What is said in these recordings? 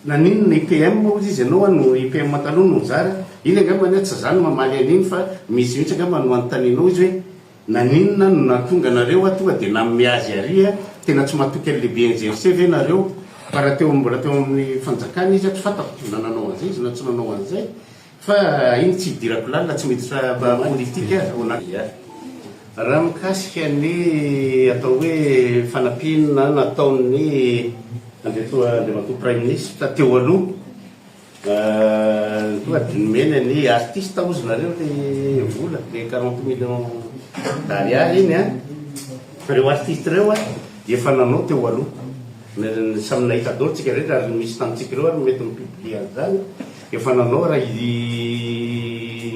naninona IPM ozy izy ianao no IPM taloha no zara iny angamba ny tsy zany mamaly an'iny fa misy mihitsy angamba no anontanianao izy hoe naninona no natonga nareo tonga dia namiazy ary tena tsy mahatoky an'lehibe NGRC ve nareo fa raha mbola teo amin'ny fanjakana izy tsy fantako nananao an'izay izy na tsy nanao an'izay fa iny tsy hidirako lalina tsy miditra politika raha mikasika ny atao hoe fanampiana nataon'ny andremato prime ministre teo aloha tonga nomena ny artiste ozy nareo le vola le 40 millions d'ariary iny reo artiste reo efa nanao teo aloha samy nahita dolo tsika rehetra ary misy tamitsika reo ary mety mipiblie an'izany efa nanao raha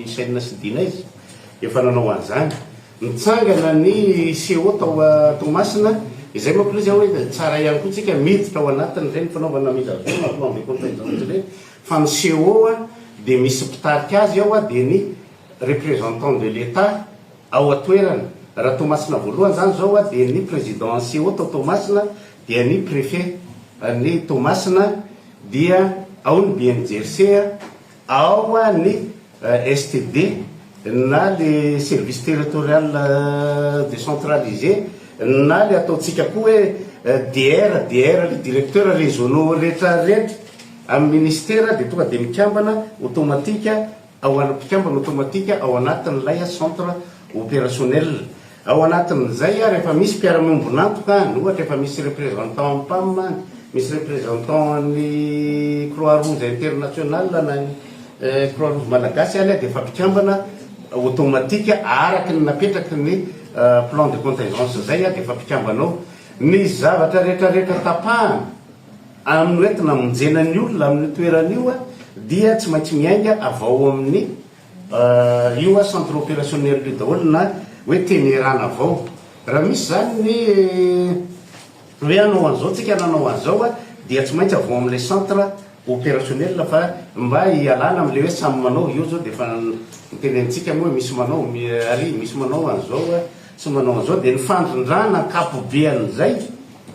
saina sy dina izy efa nanao an'izany mitsangana ny CEO tao Tomasina izay manko izy hoe tsara ihany koa tsika miditra ao anatiny ireny fanaovana mizazona plan de contingence ireny fa ny CEO dia misy mpitarika azy ao dia ny représentant de l'État ao atoerana raha Tomasina voalohany zany zao dia ny président CEO tao Tomasina dia ny préfet ny Tomasina dia ao ny BNGRC ao ny STD na le service territorial décentralisé na le ataotsika koa hoe DR le directeur régionaux rehetrarehetra amin'ny ministère dia tonga dia mikambana automatika ao mpikambana automatika ao anatin'ilay centre opérationnel ao anatin'izay rehefa misy mpiara-miombonantoka ohatra efa misy représentant PAM misy représentant ny Croix Rouge international na ny Croix Rouge malagasy any dia efa mpikambana automatika araky ny napetraky ny plan de contingence zay dia efa mpikambanao ny zavatra rehetrarehetra tapahana amin'ny entina monjena ny olona amin'ny toeran'io dia tsy maintsy miainga avao amin'ny io centre opérationnel io daholo na hoe tenerana avao raha misy zany ny hoe anao an'izao tsika nanao an'izao dia tsy maintsy avao amin'ilay centre opérationnel fa mba hialana amin'le hoe samy manao io zao dia efa nitenentsika moa hoe misy manao ary misy manao an'izao sy manao an'izao dia ny fandrindrana ankapobean'izay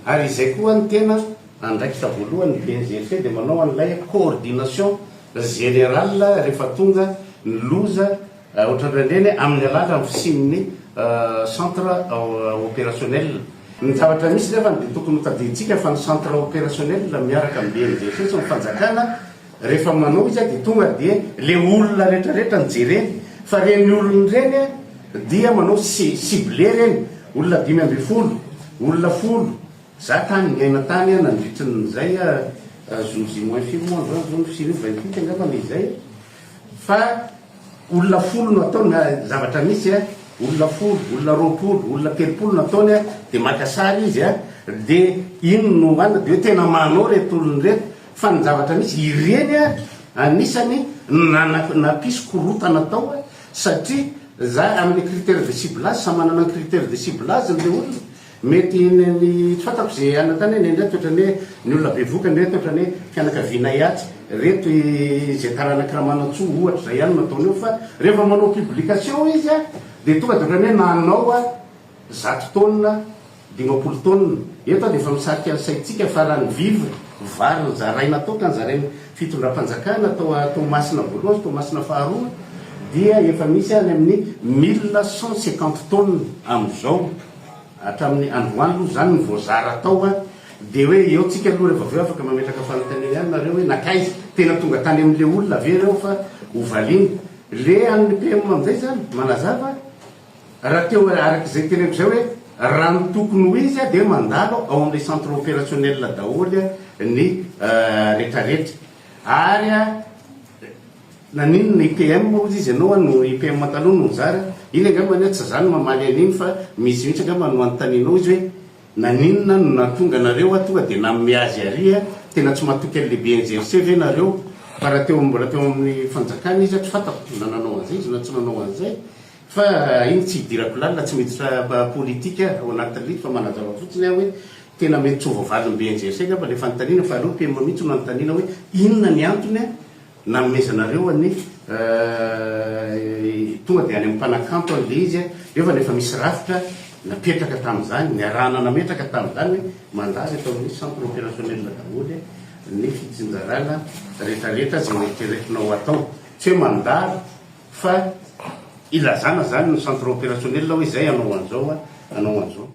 ary izay koa ny tena andraikitra voalohany BNGRC dia manao an'ilay coordination générale rehefa tonga ny loza ohatran'ireny amin'ny alala ny fisian'ny centre opérationnel ny zavatra misy nefa dia tokony tadintsika fa ny centre opérationnel miaraka amin'ny BNGRC sy ny fanjakana rehefa manao izy dia tonga dia le olona rehetrarehetra nijereny fa reny olona reny dia manao ciblé reny olona 5 olona 10 za tany miaina tany nandritrin'izay zozy moins filmoin zony fisiny 28 angambana izay fa olona 10 no ataony zavatra misy olona 10 olona 20 olona 30 nataony dia maka sary izy dia ino no ana dia hoe tena manao reto olony reto fa ny zavatra misy ireny anisany napisy korotana tao satria za amin'ny critère de ciblage samy manana ny critère de ciblage le olona mety ny tsy fantako zay anatany ny ndray toetrany hoe ny olona be vokany reto ohatrany hoe fianakaviana iatsy reto zay taranakiraha manatsoa ohatra zay ihany nataony eo fa rehefa manao publication izy dia tonga dia ohatrany hoe nanao 100 taonina 50 taonina eto dia efa misarika ny saitsika fa raha ny vivre vary ny zaraina tao ka ny zaraina fitondram-panjakana tao masina voalohany tao masina faharoa dia efa misy any amin'ny 1150 taonina amin'izao hatramin'ny androany aloha zany ny voazara tao dia hoe eo tsika aloha rehefa aveo afaka mametraka fanontaniana ihany nareo hoe nakaizy tena tonga tany amin'le olona ave reo fa hovaliny le amin'ny PM amin'izay zany manazava raha teo arak'izay teneko zay hoe raha ny tokony ho izy dia mandalo ao amin'ilay centre opérationnel daholy ny rehetrarehetra ary naninona IPM ozy izy ianao no IPM taloha no zara iny angamba tsy zany mamaly an'iny fa misy mihitsy angamba no anontanianao izy hoe naninona no natonga nareo tonga dia namiazy ary tena tsy mahatoky an'le BNGRC ve nareo fa raha mbola teo amin'ny fanjakana izy tsy fantako nananao an'izay izy na tsy nanao an'izay fa iny tsy hidirako lalina tsy miditra politika ao anatin'le fa manazava fotsiny hoe tena mety tsy voavaly ny BNGRC ngamba le fanontaniana fa aleo PM mihitsy no anontaniana hoe inona ny antony namezanareo ny tonga dia any amin'ny mpanakanto an'le izy rehefa nefa misy rafitra napetraka tamin'izany ny arahana nametraka tamin'izany hoe mandazy atao amin'ny centre opérationnel daholy ny fitsinjarana rehetrarehetra zay neritreretinao atao tsy hoe mandalo fa ilazana zany ny centre opérationnel hoe zay anao an'izao anao an'izao.